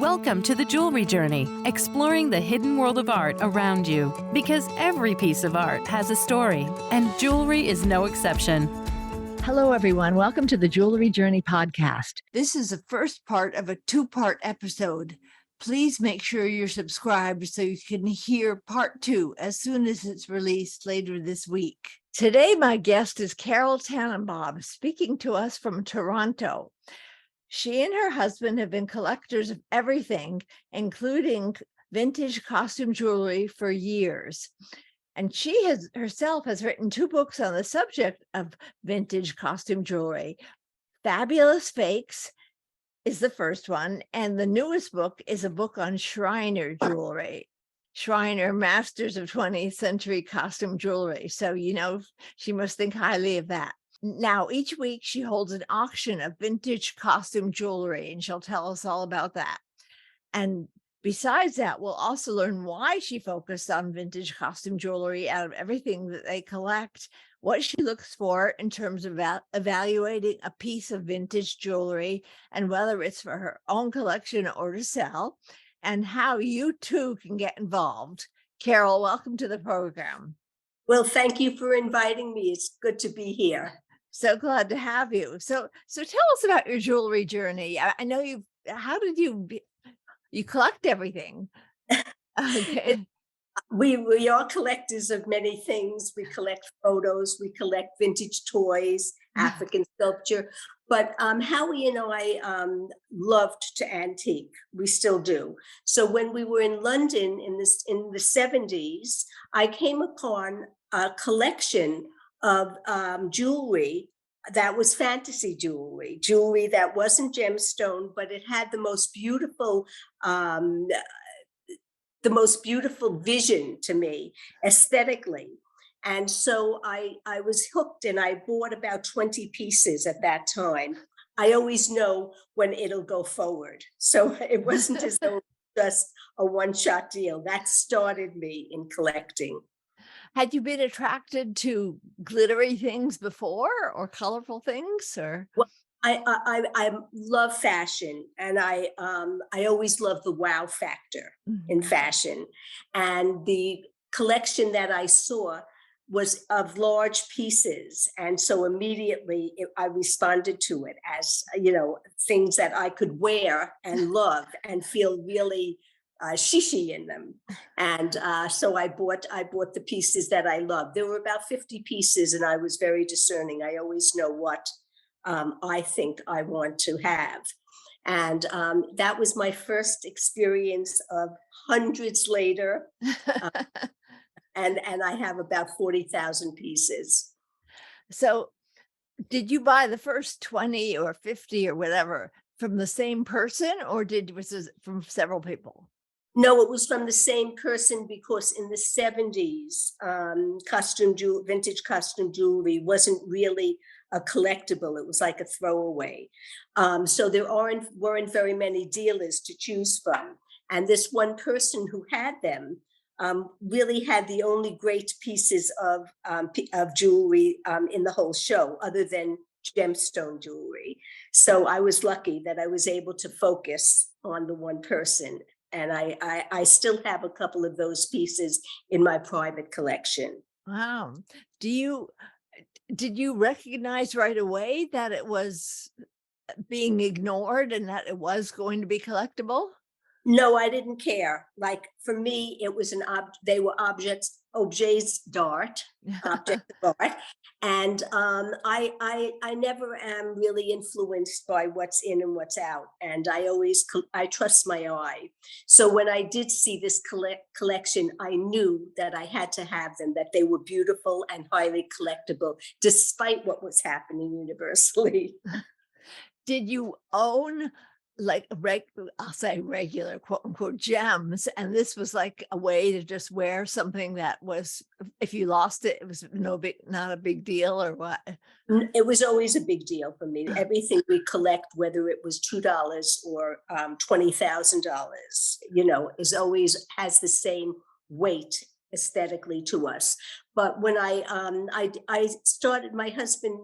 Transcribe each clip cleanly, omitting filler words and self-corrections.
Welcome to the Jewelry Journey, exploring the hidden world of art around you. Because every piece of art has a story, and jewelry is no exception. Hello, everyone. Welcome to the Jewelry Journey podcast. This is the first part of a two-part episode. Please make sure you're subscribed so you can hear part two as soon as it's released later this week. Today, my guest is Carole Tanenbaum, speaking to us from Toronto. She and her husband have been collectors of everything, including vintage costume jewelry, for years. And she herself has written 2 books on the subject of vintage costume jewelry. Fabulous Fakes is the first one, and the newest book is a book on Schreiner jewelry. Schreiner, masters of 20th century costume jewelry. So, she must think highly of that. Now, each week she holds an auction of vintage costume jewelry, and she'll tell us all about that. And besides that, we'll also learn why she focused on vintage costume jewelry out of everything that they collect, what she looks for in terms of evaluating a piece of vintage jewelry, and whether it's for her own collection or to sell, and how you too can get involved. Carole, welcome to the program. Well, thank you for inviting me. It's good to be here. So glad to have you. So tell us about your jewelry journey. I know you collect everything. Okay. We are collectors of many things. We collect photos, we collect vintage toys, African sculpture. But Howie and I loved to antique. We still do. So when we were in London in the 70s, I came upon a collection of jewelry that was fantasy jewelry that wasn't gemstone, but it had the most beautiful vision to me aesthetically. And so I was hooked, and I bought about 20 pieces at that time. I always know when it'll go forward. So it wasn't as though just a one-shot deal. That started me in collecting. Had you been attracted to glittery things before, or colorful things, or? Well, I love fashion, and I always love the wow factor in fashion. And the collection that I saw was of large pieces, and so immediately I responded to it as things that I could wear and love and feel really shishi in them. And so I bought the pieces that I loved. There were about 50 pieces, and I was very discerning. I always know what I think I want to have. And that was my first experience of hundreds later. And I have about 40,000 pieces. So did you buy the first 20 or 50 or whatever from the same person, or was it from several people? No, it was from the same person, because in the 70s, vintage costume jewelry wasn't really a collectible. It was like a throwaway. So there weren't very many dealers to choose from. And this one person who had them really had the only great pieces of jewelry in the whole show, other than gemstone jewelry. So I was lucky that I was able to focus on the one person. And I still have a couple of those pieces in my private collection. Wow. Did you recognize right away that it was being ignored and that it was going to be collectible? No, I didn't care. Like, for me, it was they were objects d'art, objects of art. And I never am really influenced by what's in and what's out. And I trust my eye. So when I did see this collection, I knew that I had to have them, that they were beautiful and highly collectible, despite what was happening universally. Did you own I'll say regular quote unquote gems, and this was like a way to just wear something that was, if you lost it, it was not a big deal, or what? It was always a big deal for me. Everything we collect, whether it was $2 or $20,000, is always has the same weight aesthetically to us. But when I started, my husband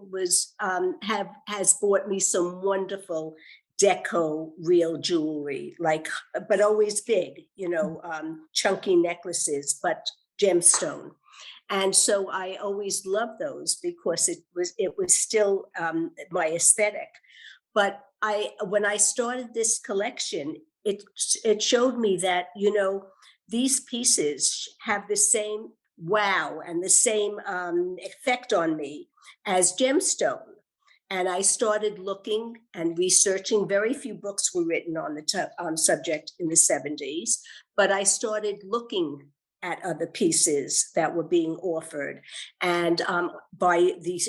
has bought me some wonderful deco real jewelry, like, but always big, chunky necklaces, but gemstone. And so I always loved those because it was still my aesthetic. But when I started this collection, it showed me that, these pieces have the same wow and the same effect on me as gemstone. And I started looking and researching. Very few books were written on the subject in the 70s, but I started looking at other pieces that were being offered, and by the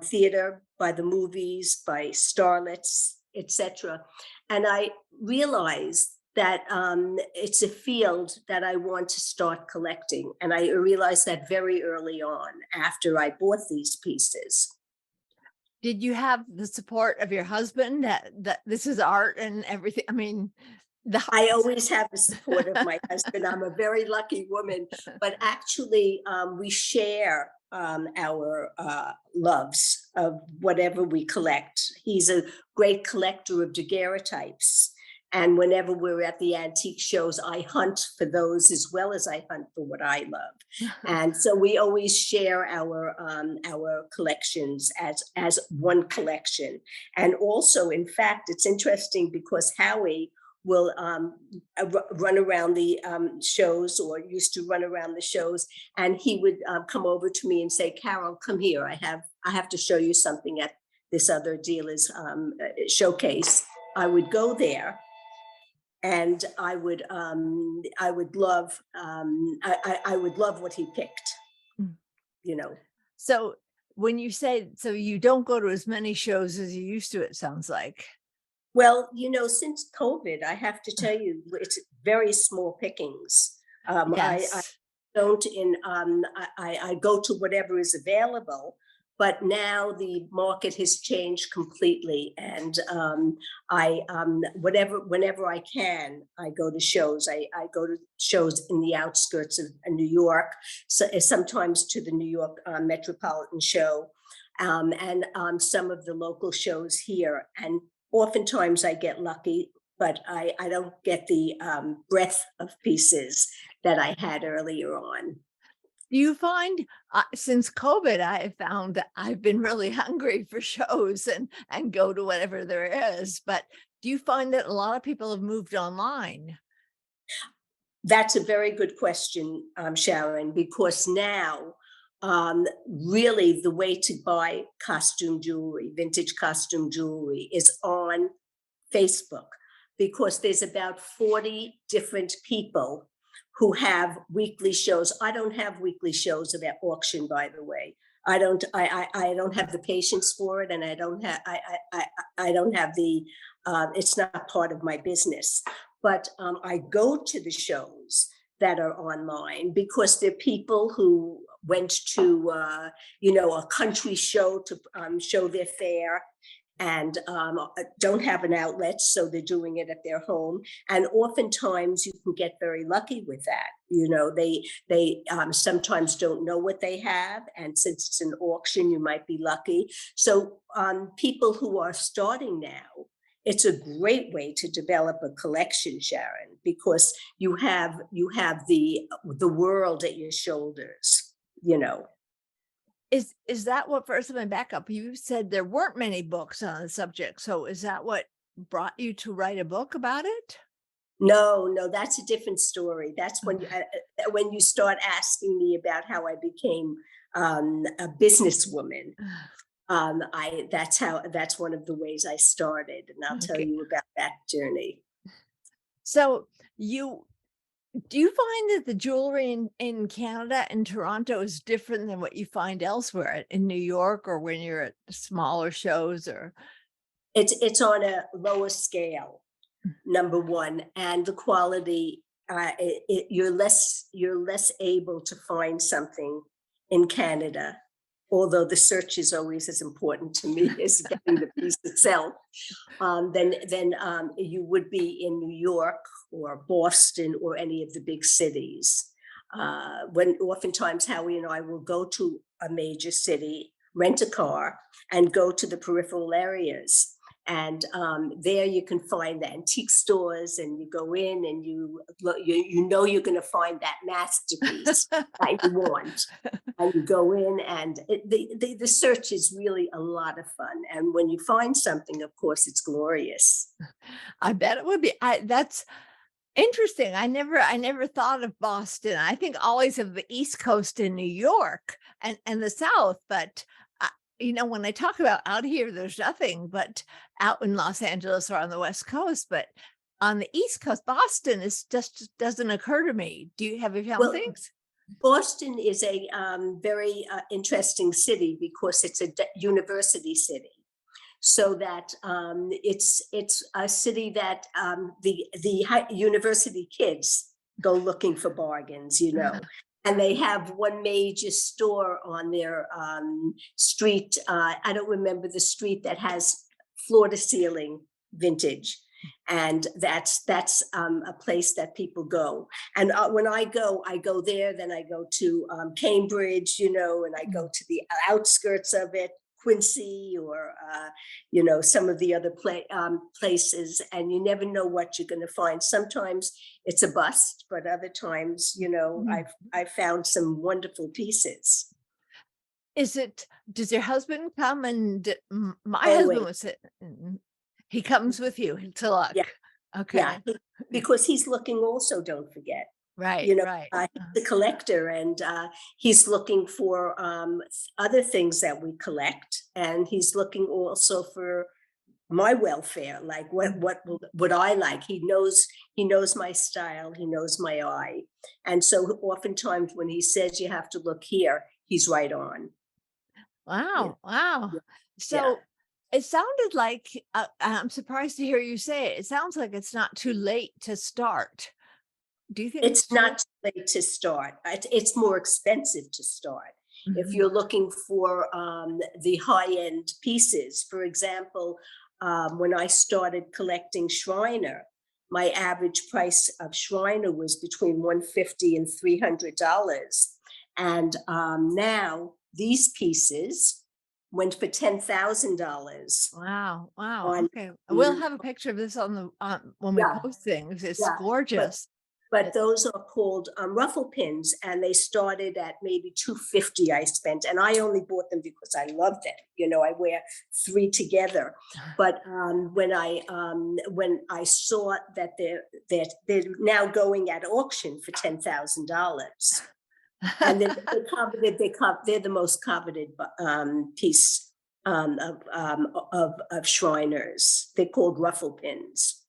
theater, by the movies, by starlets, etc. And I realized that it's a field that I want to start collecting. And I realized that very early on after I bought these pieces. Did you have the support of your husband that this is art and everything? I mean, I always have the support of my husband. I'm a very lucky woman, but actually we share our loves of whatever we collect. He's a great collector of daguerreotypes. And whenever we're at the antique shows, I hunt for those as well as I hunt for what I love. And so we always share our collections as one collection. And also, in fact, it's interesting because Howie will run around the shows, or used to run around the shows, and he would come over to me and say, "Carole, come here. I have to show you something at this other dealer's showcase." I would go there, and I would love what he picked, So when you say, so you don't go to as many shows as you used to, it sounds like. Well, since COVID, I have to tell you, it's very small pickings. Yes. I don't I go to whatever is available, but now the market has changed completely, and whenever I can, I go to shows. I go to shows in the outskirts of New York, sometimes to the New York Metropolitan Show, and some of the local shows here. And oftentimes I get lucky, but I don't get the breadth of pieces that I had earlier on. Do you find, since COVID, I have found that I've been really hungry for shows and go to whatever there is, but do you find that a lot of people have moved online? That's a very good question, Sharon, because now really the way to buy costume jewelry, vintage costume jewelry, is on Facebook, because there's about 40 different people who have weekly shows. I don't have weekly shows at auction, by the way. I don't have the patience for it, and I don't have the it's not part of my business. But I go to the shows that are online because they're people who went to a country show to show their fair, and don't have an outlet, so they're doing it at their home. And oftentimes you can get very lucky with that. They sometimes don't know what they have, and since it's an auction, you might be lucky. So people who are starting now, it's a great way to develop a collection, Sharon, because you have the world at your shoulders. Is that what, first of all, back up, you said there weren't many books on the subject, so is that what brought you to write a book about it? No, that's a different story. That's when you start asking me about how I became a businesswoman. That's one of the ways I started, and I'll tell you about that journey. So do you find that the jewelry in Canada and Toronto is different than what you find elsewhere in New York, or when you're at smaller shows? Or it's on a lower scale, number one, and the quality, you're less able to find something in Canada, although the search is always as important to me as getting the piece itself, than you would be in New York or Boston or any of the big cities. When oftentimes Howie and I will go to a major city, rent a car, and go to the peripheral areas. And there you can find the antique stores, and you go in and you know you're going to find that masterpiece that you want. And you go in, and the search is really a lot of fun. And when you find something, of course, it's glorious. I bet it would be. That's interesting. I never thought of Boston. I think always of the East Coast in New York and the South. But when I talk about out here, there's nothing but out in Los Angeles or on the West Coast. But on the East Coast, Boston is just doesn't occur to me. Have you found Well, things? Boston is a very interesting city because it's a university city. So that it's a city that the university kids go looking for bargains, and they have one major store on their street. I don't remember the street that has floor to ceiling vintage. And that's a place that people go. And when I go there, then I go to Cambridge, and I go to the outskirts of it, Quincy, or some of the other places, and you never know what you're going to find. Sometimes it's a bust, but other times, I've found some wonderful pieces. Does your husband come? And my Always. husband was he comes with you to look. Yeah. Okay. Yeah, because he's looking also, don't forget. Right, right. He's a collector, and he's looking for other things that we collect, and he's looking also for my welfare, like what I like. He knows my style, he knows my eye, and so oftentimes when he says you have to look here, he's right on. Wow, wow. Yeah. So it sounded like I'm surprised to hear you say it. It sounds like it's not too late to start. Do you think it's not too late to start? It's more expensive to start. Mm-hmm. If you're looking for the high-end pieces. For example, when I started collecting Schreiner, my average price of Schreiner was between $150 and $300. And now these pieces went for $10,000. Wow. Okay. We'll have a picture of this on when we post things. It's gorgeous. But those are called ruffle pins, and they started at maybe $250 I spent, and I only bought them because I love them. I wear 3 together. But when I saw that they're now going at auction for $10,000, and they're the most coveted piece of Shriners. They're called ruffle pins.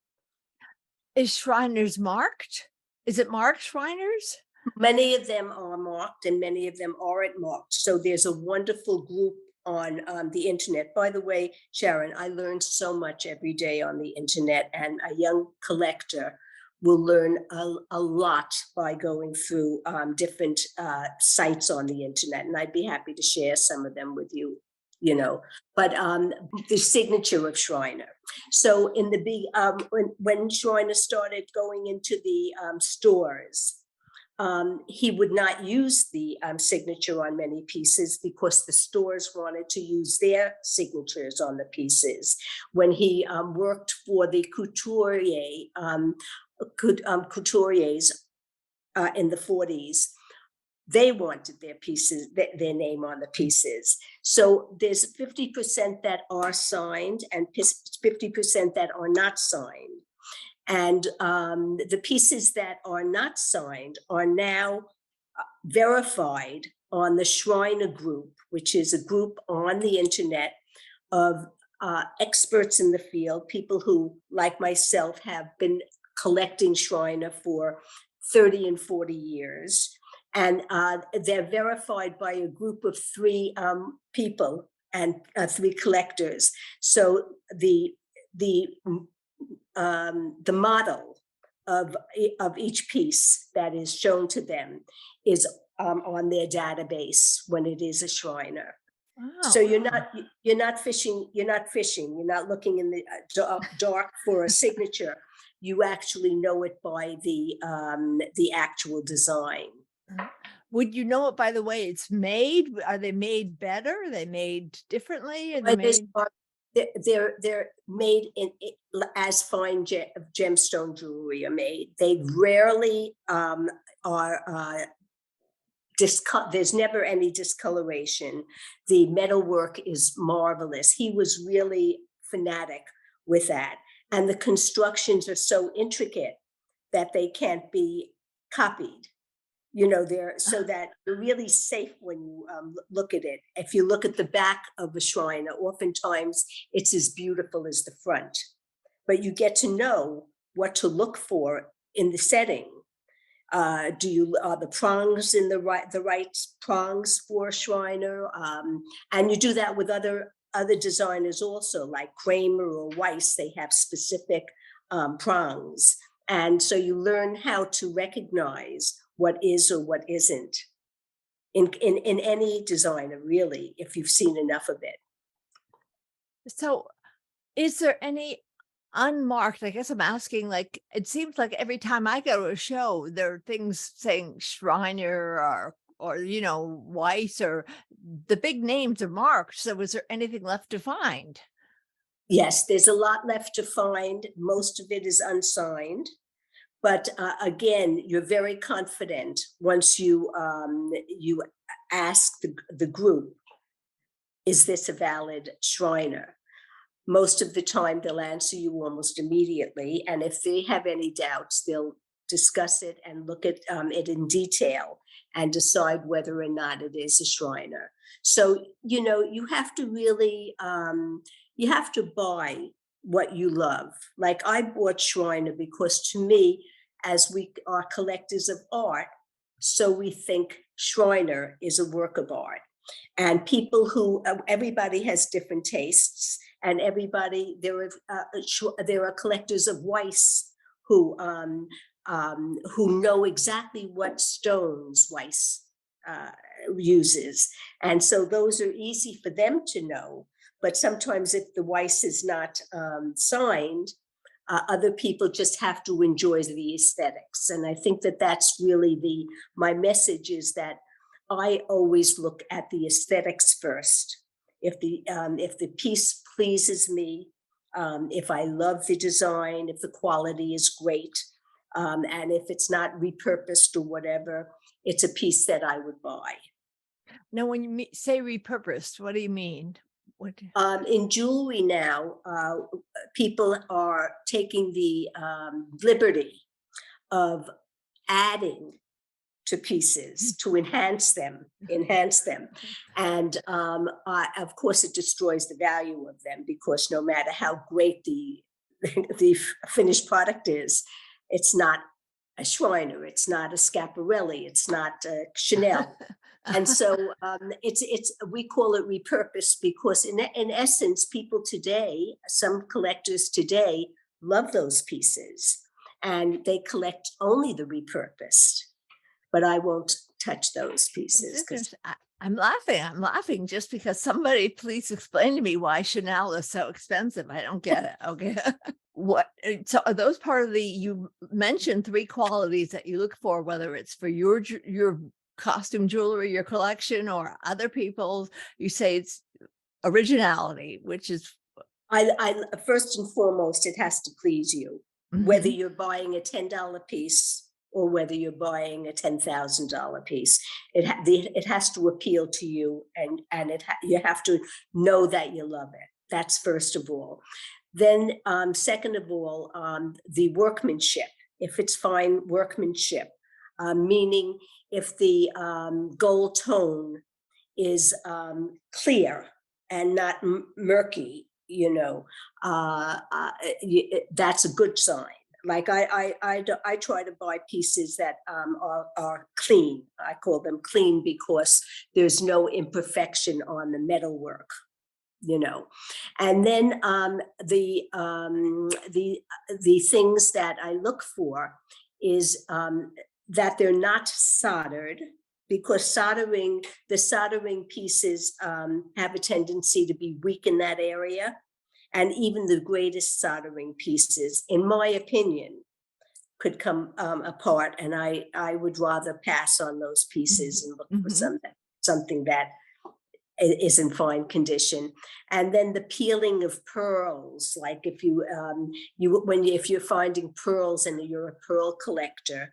Is Shriners marked? Is it marked Shriners? Many of them are marked, and many of them aren't marked. So there's a wonderful group on the internet. By the way, Sharon, I learn so much every day on the internet, and a young collector will learn a lot by going through different sites on the internet. And I'd be happy to share some of them with you. But the signature of Schreiner. So in the when Schreiner started going into the stores, he would not use the signature on many pieces because the stores wanted to use their signatures on the pieces. When he worked for the couturiers in the 40s, they wanted their pieces, their name on the pieces. So there's 50% that are signed and 50% that are not signed. And the pieces that are not signed are now verified on the Schreiner group, which is a group on the internet of experts in the field, people who, like myself, have been collecting Schreiner for 30 and 40 years. And they're verified by a group of 3 people and 3 collectors. So the model of each piece that is shown to them is on their database when it is a Schreiner. Wow. So you're not fishing. You're not looking in the dark for a signature. You actually know it by the actual design. Would you know it by the way it's made? Are they made better? Are they made differently? they're made as fine gemstone jewelry are made. They rarely are there's never any discoloration. The metalwork is marvelous. He was really fanatic with that. And the constructions are so intricate that they can't be copied. They're so that you're really safe when you look at it. If you look at the back of a Schreiner, oftentimes it's as beautiful as the front, but you get to know what to look for in the setting. Are the prongs in the right prongs for Schreiner? And you do that with other designers also, like Kramer or Weiss. They have specific prongs, and so you learn how to recognize what is or what isn't in any designer, really, if you've seen enough of it. So is there any unmarked, I guess I'm asking, like, it seems like every time I go to a show, there are things saying Schreiner or Weiss, or the big names are marked. So is there anything left to find? Yes, there's a lot left to find. Most of it is unsigned. But again, you're very confident once you ask the group, is this a valid Schreiner? Most of the time, they'll answer you almost immediately. And if they have any doubts, they'll discuss it and look at it in detail and decide whether or not it is a Schreiner. So, you have to really, you have to buy what you love. Like, I bought Schreiner because, to me, as we are collectors of art, so we think Schreiner is a work of art. And everybody has different tastes, and there are collectors of Weiss who know exactly what stones Weiss uses, and so those are easy for them to know. But sometimes, if the Weiss is not signed, other people just have to enjoy the aesthetics. And I think that that's really my message, is that I always look at the aesthetics first. If the piece pleases me, if I love the design, if the quality is great, and if it's not repurposed or whatever, it's a piece that I would buy. Now, when you say repurposed, what do you mean? In jewelry now, people are taking the liberty of adding to pieces to enhance them. And of course, it destroys the value of them, because no matter how great the finished product is, it's not a Schreiner, it's not a Schiaparelli, it's not a Chanel. And so we call it repurposed, because in essence, people today, some collectors today, love those pieces, and they collect only the repurposed. But I won't touch those pieces. I'm laughing just because somebody please explain to me why Chanel is so expensive. I don't get it. Okay. So are those part of you mentioned 3 qualities that you look for, whether it's for your costume jewelry, your collection, or other people's? You say it's originality, which is I first and foremost, it has to please you, whether you're buying a $10 piece or whether you're buying a $10,000 piece. It has to appeal to you, and you have to know that you love it. That's first of all. Then second of all, the workmanship. If it's fine workmanship, meaning if the gold tone is clear and not murky, that's a good sign. Like I try to buy pieces that are clean. I call them clean because there's no imperfection on the metalwork, And then the things that I look for is that they're not soldered, because the soldering pieces have a tendency to be weak in that area. And even the greatest soldering pieces, in my opinion, could come apart. And I would rather pass on those pieces and look for something that is in fine condition. And then the peeling of pearls, like if if you're finding pearls and you're a pearl collector,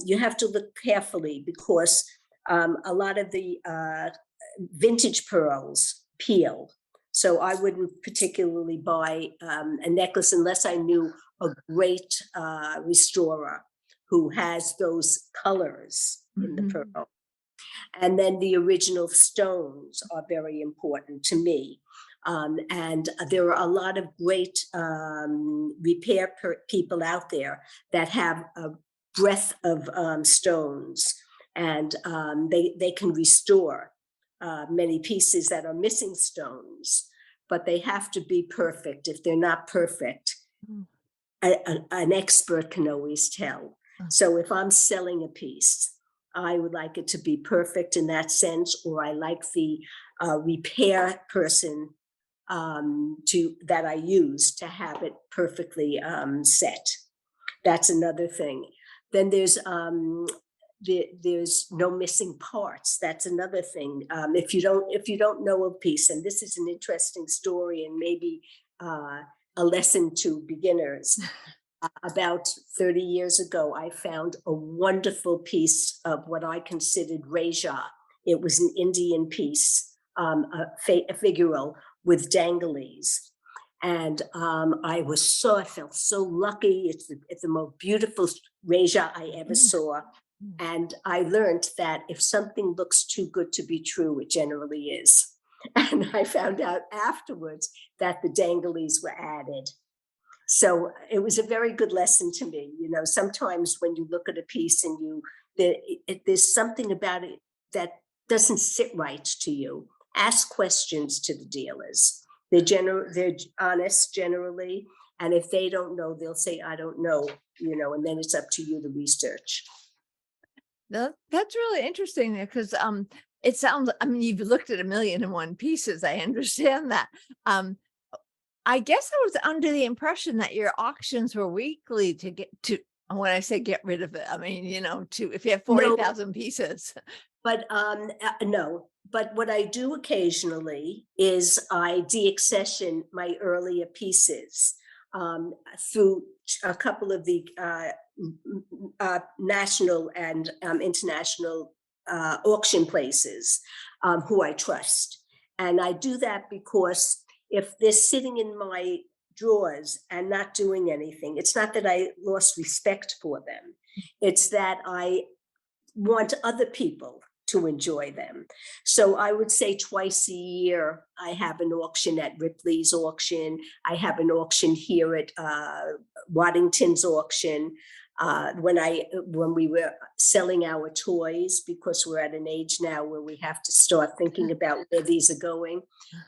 you have to look carefully because a lot of the vintage pearls peel. So I wouldn't particularly buy a necklace unless I knew a great restorer who has those colors in the pearl. And then the original stones are very important to me. And there are a lot of great repair people out there that have a breadth of stones, and they can restore many pieces that are missing stones, but they have to be perfect. If they're not perfect, an expert can always tell. So if I'm selling a piece, I would like it to be perfect in that sense, or I like the repair person that I use to have it perfectly set. That's another thing. Then there's no missing parts. That's another thing. If you don't know a piece, and this is an interesting story and maybe a lesson to beginners. About 30 years ago, I found a wonderful piece of what I considered Reja. It was an Indian piece, a figural with dangles. And I felt so lucky. It's the most beautiful Reja I ever saw. And I learned that if something looks too good to be true, it generally is. And I found out afterwards that the dangles were added. So it was a very good lesson to me. Sometimes when you look at a piece and there's something about it that doesn't sit right to you, ask questions to the dealers. They're honest generally. And if they don't know, they'll say, I don't know, and then it's up to you to research. That's really interesting because it sounds, you've looked at 1,000,001 pieces. I understand that. I guess I was under the impression that your auctions were weekly to get to, when I say get rid of it, if you have 40,000 pieces. But no, but what I do occasionally is I deaccession my earlier pieces through a couple of the national and international auction places who I trust. And I do that because if they're sitting in my drawers and not doing anything, it's not that I lost respect for them. It's that I want other people to enjoy them. So I would say twice a year, I have an auction at Ripley's auction. I have an auction here at Waddington's auction. When we were selling our toys, because we're at an age now where we have to start thinking about where these are going.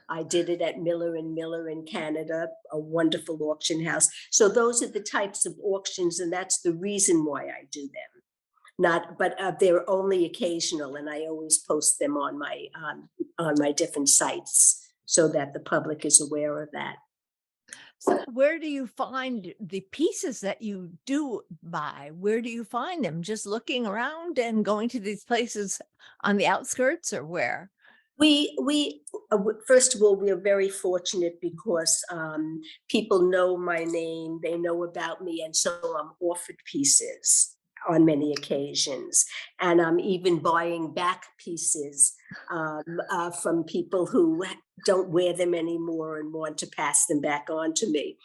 I did it at Miller & Miller in Canada, a wonderful auction house. So those are the types of auctions, and that's the reason why I do them. But they're only occasional, and I always post them on my different sites so that the public is aware of that. So where do you find the pieces that you do buy? Where do you find them? Just looking around and going to these places on the outskirts, or where? We first of all, we are very fortunate because people know my name, they know about me, and so I'm offered pieces on many occasions, and I'm even buying back pieces from people who don't wear them anymore and want to pass them back on to me.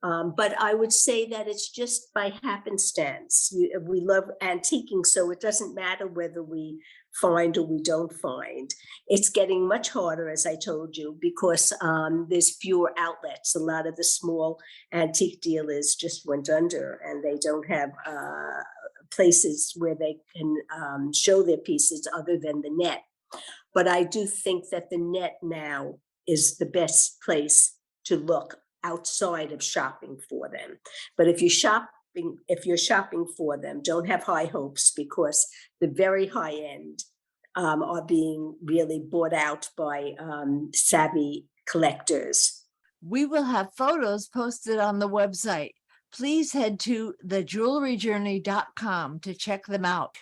But I would say that it's just by happenstance. We love antiquing, so it doesn't matter whether we find or we don't find. It's getting much harder, as I told you, because there's fewer outlets. A lot of the small antique dealers just went under, and they don't have places where they can show their pieces other than the net. But I do think that the net now is the best place to look outside of shopping for them. But if you're shopping for them, don't have high hopes, because the very high end are being really bought out by savvy collectors. We will have photos posted on the website. Please head to thejewelryjourney.com to check them out.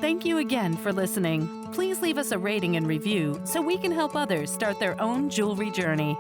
Thank you again for listening. Please leave us a rating and review so we can help others start their own jewelry journey.